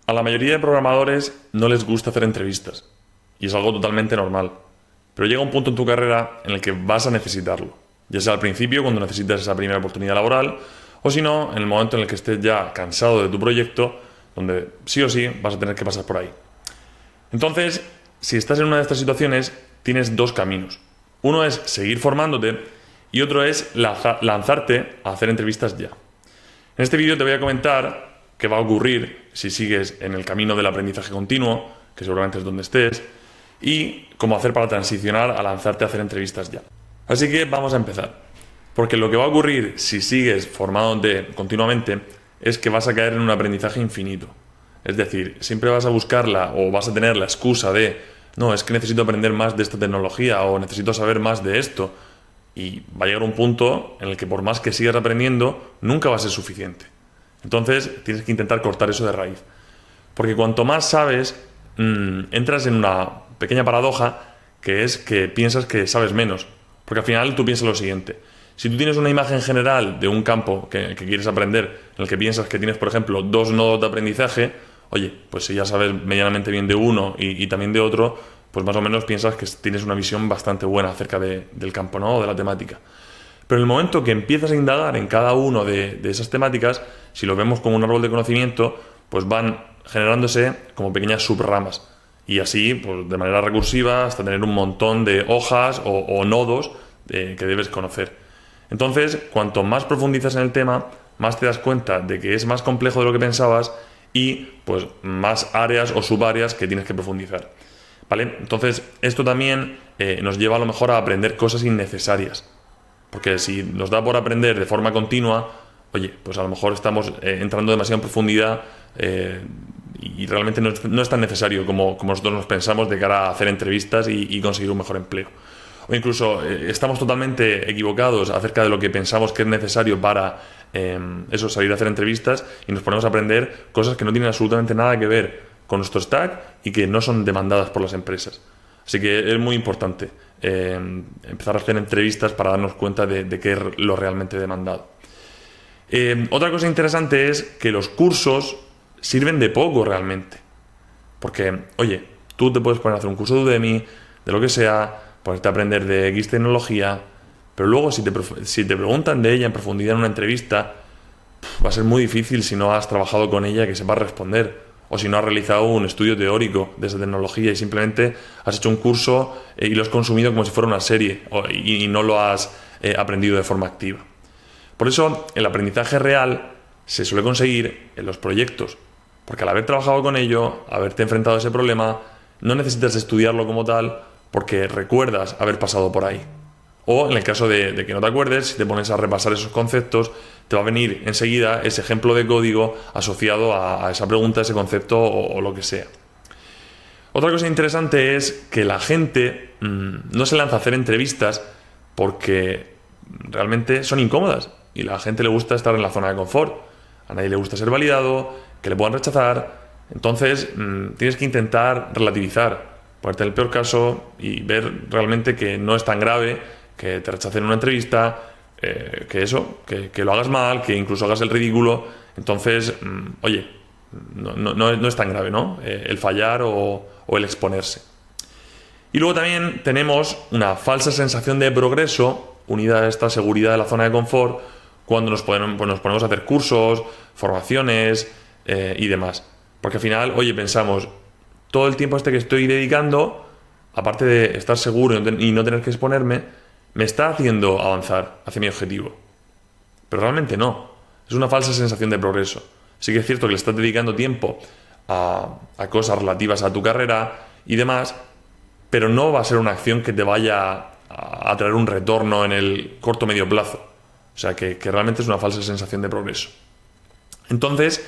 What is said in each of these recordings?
A la mayoría de programadores no les gusta hacer entrevistas, y es algo totalmente normal. Pero llega un punto en tu carrera en el que vas a necesitarlo, ya sea al principio, cuando necesitas esa primera oportunidad laboral, o si no, en el momento en el que estés ya cansado de tu proyecto, donde sí o sí vas a tener que pasar por ahí. Entonces, si estás en una de estas situaciones, tienes dos caminos. Uno es seguir formándote y otro es lanzarte a hacer entrevistas ya. En este vídeo te voy a comentar qué va a ocurrir si sigues en el camino del aprendizaje continuo, que seguramente es donde estés, y cómo hacer para transicionar a lanzarte a hacer entrevistas ya. Así que vamos a empezar. Porque lo que va a ocurrir si sigues formándote continuamente es que vas a caer en un aprendizaje infinito. Es decir, siempre vas a buscarla o vas a tener la excusa de no, es que necesito aprender más de esta tecnología o necesito saber más de esto. Y va a llegar un punto en el que por más que sigas aprendiendo, nunca va a ser suficiente. Entonces tienes que intentar cortar eso de raíz. Porque cuanto más sabes, entras en una pequeña paradoja que es que piensas que sabes menos. Porque al final tú piensas lo siguiente. Si tú tienes una imagen general de un campo que quieres aprender, en el que piensas que tienes, por ejemplo, 2 nodos de aprendizaje, oye, pues si ya sabes medianamente bien de uno y también de otro, pues más o menos piensas que tienes una visión bastante buena acerca del campo, ¿no? O de la temática. Pero en el momento que empiezas a indagar en cada uno de esas temáticas, si lo vemos como un árbol de conocimiento, pues van generándose como pequeñas subramas. Y así, pues de manera recursiva, hasta tener un montón de hojas o nodos que debes conocer. Entonces, cuanto más profundizas en el tema, más te das cuenta de que es más complejo de lo que pensabas y pues más áreas o subáreas que tienes que profundizar. ¿Vale? Entonces, esto también nos lleva a lo mejor a aprender cosas innecesarias. Porque si nos da por aprender de forma continua, oye, pues a lo mejor estamos entrando demasiado en profundidad y realmente no es tan necesario como nosotros nos pensamos de cara a hacer entrevistas y conseguir un mejor empleo. O incluso estamos totalmente equivocados acerca de lo que pensamos que es necesario para salir a hacer entrevistas y nos ponemos a aprender cosas que no tienen absolutamente nada que ver con nuestro stack y que no son demandadas por las empresas. Así que es muy importante empezar a hacer entrevistas para darnos cuenta de qué es lo realmente demandado. Otra cosa interesante es que los cursos sirven de poco realmente. Porque, oye, tú te puedes poner a hacer un curso de Udemy, de lo que sea, ponerte a aprender de X tecnología, pero luego si te preguntan de ella en profundidad en una entrevista, va a ser muy difícil si no has trabajado con ella que sepas responder. O si no has realizado un estudio teórico de esa tecnología y simplemente has hecho un curso y lo has consumido como si fuera una serie y no lo has aprendido de forma activa. Por eso el aprendizaje real se suele conseguir en los proyectos, porque al haber trabajado con ello, haberte enfrentado a ese problema, no necesitas estudiarlo como tal porque recuerdas haber pasado por ahí. O en el caso de que no te acuerdes, si te pones a repasar esos conceptos, te va a venir enseguida ese ejemplo de código asociado a esa pregunta, ese concepto o lo que sea. Otra cosa interesante es que la gente no se lanza a hacer entrevistas porque realmente son incómodas y a la gente le gusta estar en la zona de confort. A nadie le gusta ser validado, que le puedan rechazar. Entonces tienes que intentar relativizar, ponerte en el peor caso y ver realmente que no es tan grave que te rechacen en una entrevista, que lo hagas mal, que incluso hagas el ridículo. Entonces, oye, no es tan grave, ¿no? El fallar o el exponerse. Y luego también tenemos una falsa sensación de progreso unida a esta seguridad de la zona de confort cuando nos ponemos a hacer cursos, formaciones y demás. Porque al final, oye, pensamos, todo el tiempo que estoy dedicando, aparte de estar seguro y no tener que exponerme, me está haciendo avanzar hacia mi objetivo. Pero realmente no. Es una falsa sensación de progreso. Sí que es cierto que le estás dedicando tiempo a cosas relativas a tu carrera y demás, pero no va a ser una acción que te vaya a traer un retorno en el corto o medio plazo. O sea que realmente es una falsa sensación de progreso. Entonces,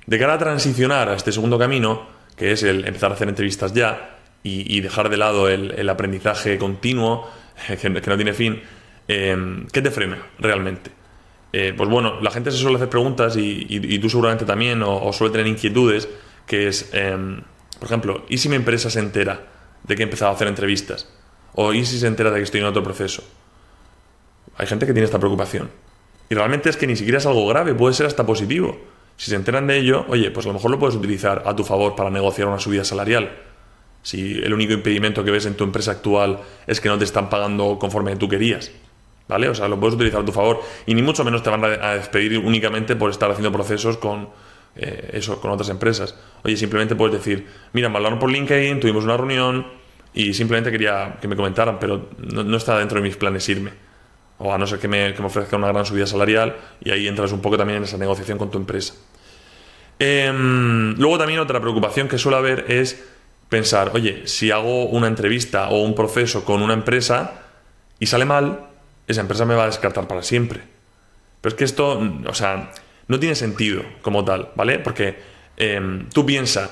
de cara a transicionar a este segundo camino, que es el empezar a hacer entrevistas ya y dejar de lado el aprendizaje continuo, que no tiene fin, ¿qué te frena realmente? Pues bueno, la gente se suele hacer preguntas y tú seguramente también, o suele tener inquietudes, que es, por ejemplo, ¿y si mi empresa se entera de que he empezado a hacer entrevistas? ¿O y si se entera de que estoy en otro proceso? Hay gente que tiene esta preocupación. Y realmente es que ni siquiera es algo grave, puede ser hasta positivo. Si se enteran de ello, oye, pues a lo mejor lo puedes utilizar a tu favor para negociar una subida salarial. Si el único impedimento que ves en tu empresa actual es que no te están pagando conforme tú querías, ¿vale? O sea, lo puedes utilizar a tu favor y ni mucho menos te van a despedir únicamente por estar haciendo procesos con con otras empresas. Oye, simplemente puedes decir, mira, me hablaron por LinkedIn, tuvimos una reunión y simplemente quería que me comentaran, pero no está dentro de mis planes irme. O a no ser que me ofrezca una gran subida salarial, y ahí entras un poco también en esa negociación con tu empresa. Luego también otra preocupación que suele haber es pensar, oye, si hago una entrevista o un proceso con una empresa y sale mal, esa empresa me va a descartar para siempre. Pero es que esto, o sea, no tiene sentido como tal, ¿vale? Porque tú piensas,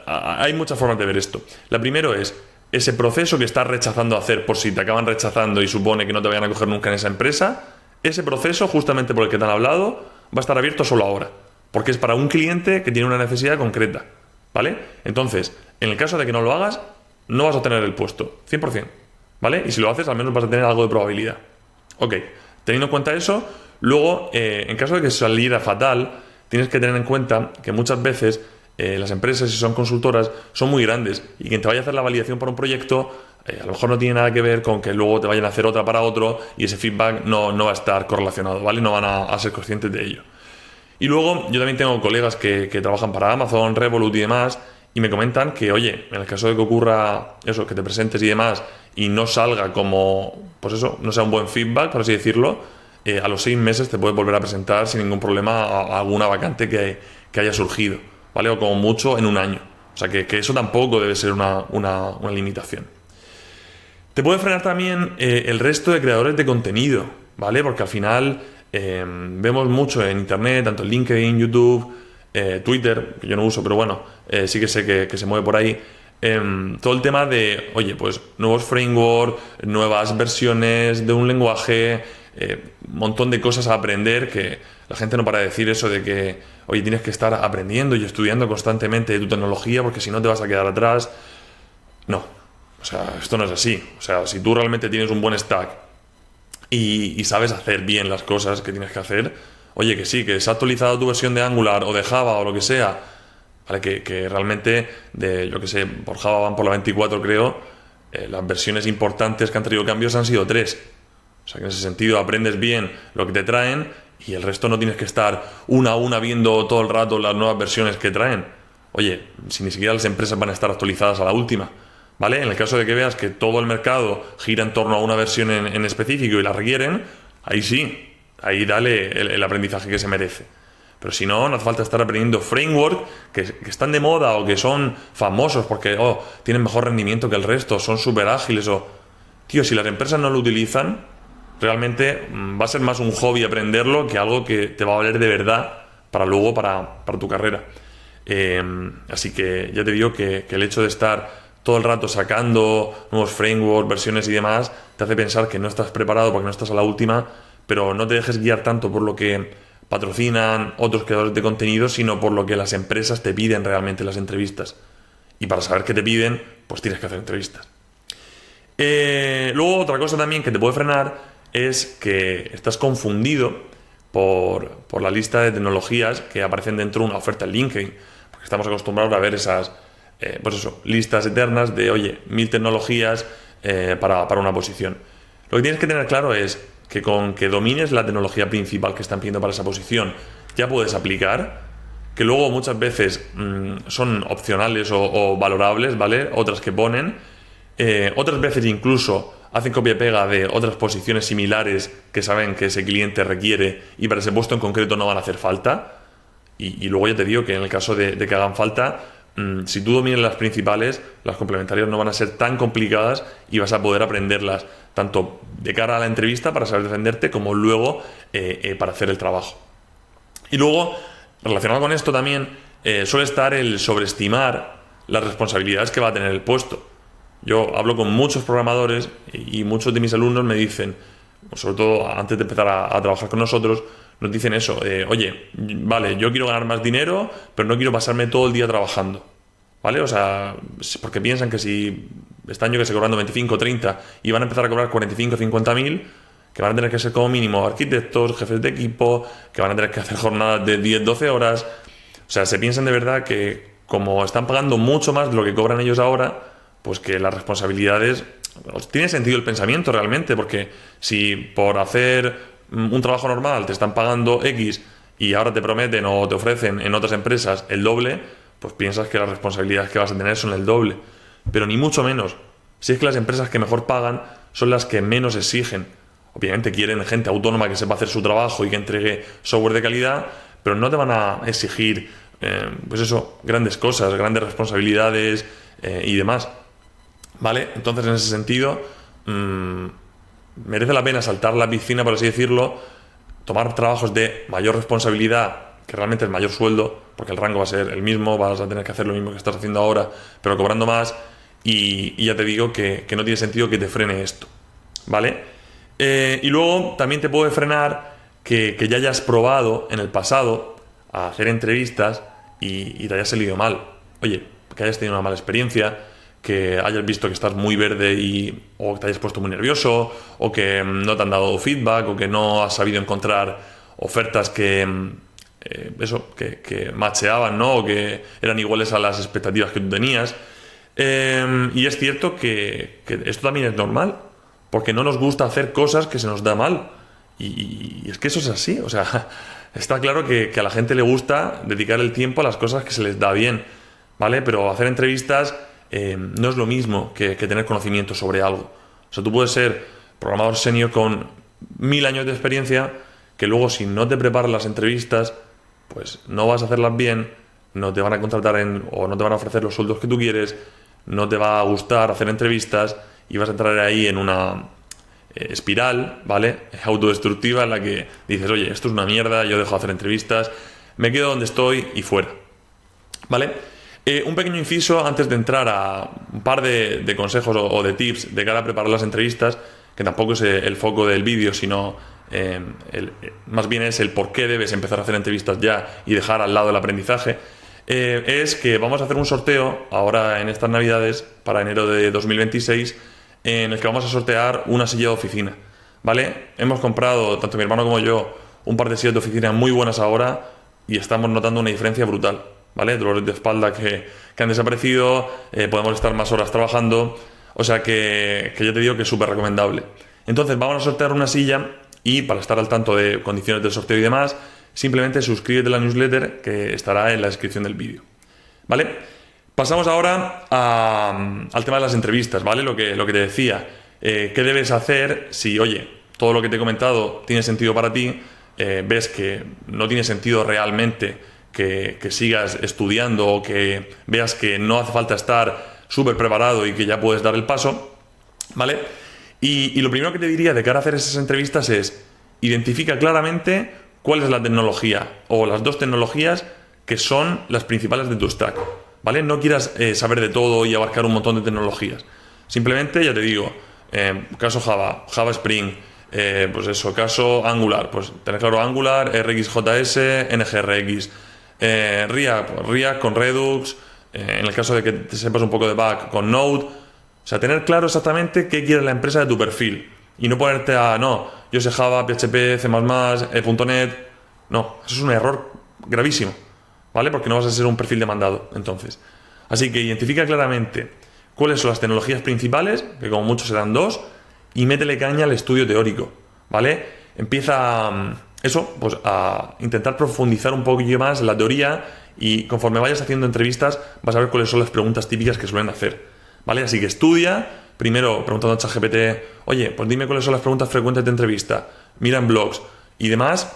hay muchas formas de ver esto. La primera es ese proceso que estás rechazando hacer por si te acaban rechazando y supone que no te vayan a coger nunca en esa empresa. Ese proceso, justamente por el que te han hablado, va a estar abierto solo ahora, porque es para un cliente que tiene una necesidad concreta, ¿vale? Entonces, en el caso de que no lo hagas, no vas a tener el puesto, 100%, ¿vale? Y si lo haces, al menos vas a tener algo de probabilidad. Ok, teniendo en cuenta eso, luego, en caso de que saliera fatal, tienes que tener en cuenta que muchas veces las empresas, si son consultoras, son muy grandes y quien te vaya a hacer la validación para un proyecto a lo mejor no tiene nada que ver con que luego te vayan a hacer otra para otro y ese feedback no va a estar correlacionado, ¿vale? No van a ser conscientes de ello. Y luego yo también tengo colegas que trabajan para Amazon, Revolut y demás, y me comentan que, oye, en el caso de que ocurra eso, que te presentes y demás, y no salga como, pues eso, no sea un buen feedback, por así decirlo, a los 6 meses te puedes volver a presentar sin ningún problema a alguna vacante que haya surgido, ¿vale? O como mucho en un año. O sea que eso tampoco debe ser una limitación. Te puede frenar también el resto de creadores de contenido, ¿vale? Porque al final vemos mucho en internet, tanto en LinkedIn, YouTube, Twitter, que yo no uso, pero bueno, sí que sé que se mueve por ahí. Todo el tema de, oye, pues nuevos frameworks, nuevas versiones de un lenguaje, un montón de cosas a aprender, que la gente no para de decir eso de que, oye, tienes que estar aprendiendo y estudiando constantemente de tu tecnología porque si no te vas a quedar atrás. No. O sea, esto no es así. O sea, si tú realmente tienes un buen stack y sabes hacer bien las cosas que tienes que hacer, oye, que sí, que se ha actualizado tu versión de Angular o de Java o lo que sea, ¿vale? Que realmente, yo que sé, por Java van por la 24 creo, las versiones importantes que han traído cambios han sido 3. O sea, que en ese sentido aprendes bien lo que te traen y el resto no tienes que estar una a una viendo todo el rato las nuevas versiones que traen. Oye, si ni siquiera las empresas van a estar actualizadas a la última, ¿vale? En el caso de que veas que todo el mercado gira en torno a una versión en específico y la requieren, ahí sí, ahí dale el aprendizaje que se merece. Pero si no, no hace falta estar aprendiendo frameworks que están de moda o que son famosos porque tienen mejor rendimiento que el resto, son súper ágiles Tío, si las empresas no lo utilizan, realmente va a ser más un hobby aprenderlo que algo que te va a valer de verdad para luego, para tu carrera. Así que ya te digo que el hecho de estar todo el rato sacando nuevos frameworks, versiones y demás, te hace pensar que no estás preparado porque no estás a la última, pero no te dejes guiar tanto por lo que patrocinan otros creadores de contenido, sino por lo que las empresas te piden realmente en las entrevistas. Y para saber qué te piden, pues tienes que hacer entrevistas. Luego otra cosa también que te puede frenar es que estás confundido por la lista de tecnologías que aparecen dentro de una oferta en LinkedIn, porque estamos acostumbrados a ver esas pues eso, listas eternas de, oye, 1000 tecnologías para una posición. Lo que tienes que tener claro es que con que domines la tecnología principal que están pidiendo para esa posición, ya puedes aplicar, que luego muchas veces son opcionales o valorables, ¿vale? Otras que ponen. Otras veces incluso hacen copia y pega de otras posiciones similares que saben que ese cliente requiere y para ese puesto en concreto no van a hacer falta. Y luego ya te digo que en el caso de que hagan falta, si tú dominas las principales, las complementarias no van a ser tan complicadas y vas a poder aprenderlas tanto de cara a la entrevista para saber defenderte como luego para hacer el trabajo. Y luego, relacionado con esto también, suele estar el sobreestimar las responsabilidades que va a tener el puesto. Yo hablo con muchos programadores y muchos de mis alumnos me dicen, sobre todo antes de empezar a trabajar con nosotros, nos dicen eso, oye, vale, yo quiero ganar más dinero, pero no quiero pasarme todo el día trabajando, ¿vale? O sea, porque piensan que si están yo que sé cobrando 25, 30 y van a empezar a cobrar 45, 50 mil, que van a tener que ser como mínimo arquitectos, jefes de equipo, que van a tener que hacer jornadas de 10-12 horas. O sea, se piensan de verdad que como están pagando mucho más de lo que cobran ellos ahora, pues que las responsabilidades... Tiene sentido el pensamiento realmente, porque si por hacer un trabajo normal te están pagando X y ahora te prometen o te ofrecen en otras empresas el doble, pues piensas que las responsabilidades que vas a tener son el doble. Pero ni mucho menos. Si es que las empresas que mejor pagan son las que menos exigen. Obviamente quieren gente autónoma que sepa hacer su trabajo y que entregue software de calidad, pero no te van a exigir, pues eso, grandes cosas, grandes responsabilidades y demás. ¿Vale? Entonces, en ese sentido, merece la pena saltar la piscina, por así decirlo, tomar trabajos de mayor responsabilidad, que realmente es mayor sueldo, porque el rango va a ser el mismo, vas a tener que hacer lo mismo que estás haciendo ahora, pero cobrando más, y ya te digo que no tiene sentido que te frene esto, ¿vale? Y luego también te puede frenar que ya hayas probado en el pasado a hacer entrevistas y te hayas salido mal. Oye, que hayas tenido una mala experiencia, que hayas visto que estás muy verde o que te hayas puesto muy nervioso, o que no te han dado feedback, o que no has sabido encontrar ofertas que macheaban, ¿no? O que eran iguales a las expectativas que tú tenías. Y es cierto que esto también es normal, porque no nos gusta hacer cosas que se nos da mal. Y es que eso es así. O sea, está claro que a la gente le gusta dedicar el tiempo a las cosas que se les da bien, ¿vale? Pero hacer entrevistas no es lo mismo que tener conocimiento sobre algo. O sea, tú puedes ser programador senior con 1000 años de experiencia, que luego si no te preparas las entrevistas, pues no vas a hacerlas bien, no te van a contratar o no te van a ofrecer los sueldos que tú quieres, no te va a gustar hacer entrevistas y vas a entrar ahí en una espiral, ¿vale? Autodestructiva, en la que dices, oye, esto es una mierda, yo dejo de hacer entrevistas, me quedo donde estoy y fuera, ¿vale? Un pequeño inciso antes de entrar a un par de consejos o de tips de cara a preparar las entrevistas, que tampoco es el foco del vídeo, sino más bien es el por qué debes empezar a hacer entrevistas ya y dejar al lado el aprendizaje. Es que vamos a hacer un sorteo ahora en estas navidades para enero de 2026, en el que vamos a sortear una silla de oficina, ¿vale? Hemos comprado, tanto mi hermano como yo, un par de sillas de oficina muy buenas ahora y estamos notando una diferencia brutal, ¿vale? Dolores de espalda que han desaparecido, podemos estar más horas trabajando, o sea que ya te digo que es súper recomendable. Entonces vamos a sortear una silla y para estar al tanto de condiciones del sorteo y demás, simplemente suscríbete a la newsletter que estará en la descripción del vídeo, ¿vale? Pasamos ahora al tema de las entrevistas, ¿vale? Lo que te decía, ¿qué debes hacer si, oye, todo lo que te he comentado tiene sentido para ti, ves que no tiene sentido realmente que sigas estudiando o que veas que no hace falta estar súper preparado y que ya puedes dar el paso, ¿vale? Y lo primero que te diría de cara a hacer esas entrevistas es identifica claramente cuál es la tecnología o las dos tecnologías que son las principales de tu stack, ¿vale? No quieras saber de todo y abarcar un montón de tecnologías. Simplemente, ya te digo, caso Java, Java Spring, pues eso, caso Angular, pues tener claro Angular, RxJS, NGRX, React con Redux, en el caso de que te sepas un poco de back con Node. O sea, tener claro exactamente qué quiere la empresa de tu perfil y no ponerte no, yo sé Java, PHP, C++, .NET. No, eso es un error gravísimo, ¿vale? Porque no vas a ser un perfil demandado, entonces. Así que identifica claramente cuáles son las tecnologías principales, que como mucho serán dos, y métele caña al estudio teórico, ¿vale? Empieza pues a intentar profundizar un poquillo más en la teoría y conforme vayas haciendo entrevistas vas a ver cuáles son las preguntas típicas que suelen hacer, ¿vale? Así que estudia, primero preguntando a ChatGPT, oye, pues dime cuáles son las preguntas frecuentes de entrevista, mira en blogs y demás,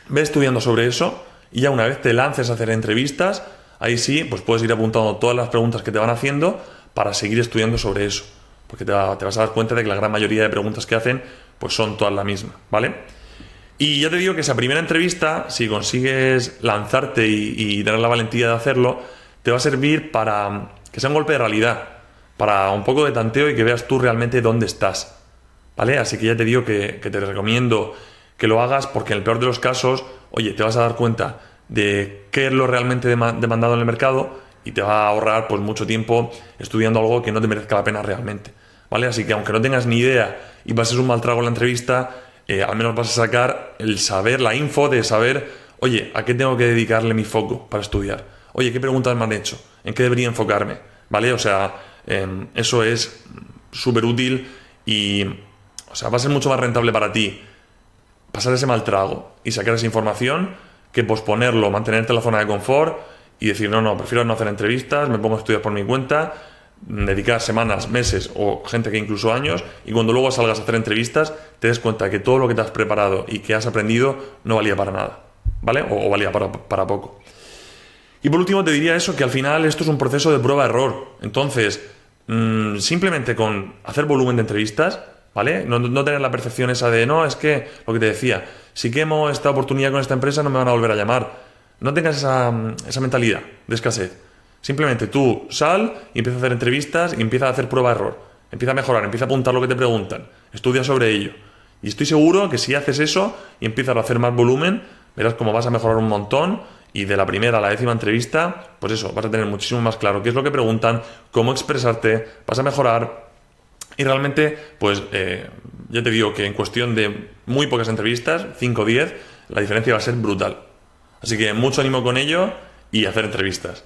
ve estudiando sobre eso y ya una vez te lances a hacer entrevistas, ahí sí, pues puedes ir apuntando todas las preguntas que te van haciendo para seguir estudiando sobre eso, porque te vas a dar cuenta de que la gran mayoría de preguntas que hacen pues son todas la misma, ¿vale? Y ya te digo que esa primera entrevista, si consigues lanzarte y tener la valentía de hacerlo, te va a servir para que sea un golpe de realidad, para un poco de tanteo y que veas tú realmente dónde estás, ¿vale? Así que ya te digo que te recomiendo que lo hagas porque en el peor de los casos, oye, te vas a dar cuenta de qué es lo realmente demandado en el mercado y te va a ahorrar pues mucho tiempo estudiando algo que no te merezca la pena realmente, ¿vale? Así que aunque no tengas ni idea y pases un mal trago en la entrevista, al menos vas a sacar el saber, la info de saber, oye, ¿a qué tengo que dedicarle mi foco para estudiar? Oye, ¿qué preguntas me han hecho? ¿En qué debería enfocarme? ¿Vale? O sea, eso es súper útil y, o sea, va a ser mucho más rentable para ti pasar ese mal trago y sacar esa información que posponerlo, mantenerte en la zona de confort y decir, no, prefiero no hacer entrevistas, me pongo a estudiar por mi cuenta, dedicar semanas, meses o gente que incluso años, y cuando luego salgas a hacer entrevistas te des cuenta que todo lo que te has preparado y que has aprendido no valía para nada, ¿vale? O valía para poco. Y por último te diría eso, que al final esto es un proceso de prueba-error. Entonces, simplemente con hacer volumen de entrevistas, ¿vale? No tener la percepción esa de, no, es que, lo que te decía, si quemo esta oportunidad con esta empresa no me van a volver a llamar. No tengas esa mentalidad de escasez. Simplemente tú sal y empieza a hacer entrevistas y empieza a hacer prueba-error. Empieza a mejorar, empieza a apuntar lo que te preguntan. Estudia sobre ello. Y estoy seguro que si haces eso y empiezas a hacer más volumen, verás cómo vas a mejorar un montón y de la primera a la 10ª entrevista, pues eso, vas a tener muchísimo más claro qué es lo que preguntan, cómo expresarte, vas a mejorar y realmente, pues ya te digo que en cuestión de muy pocas entrevistas, 5 o 10, la diferencia va a ser brutal. Así que mucho ánimo con ello y hacer entrevistas.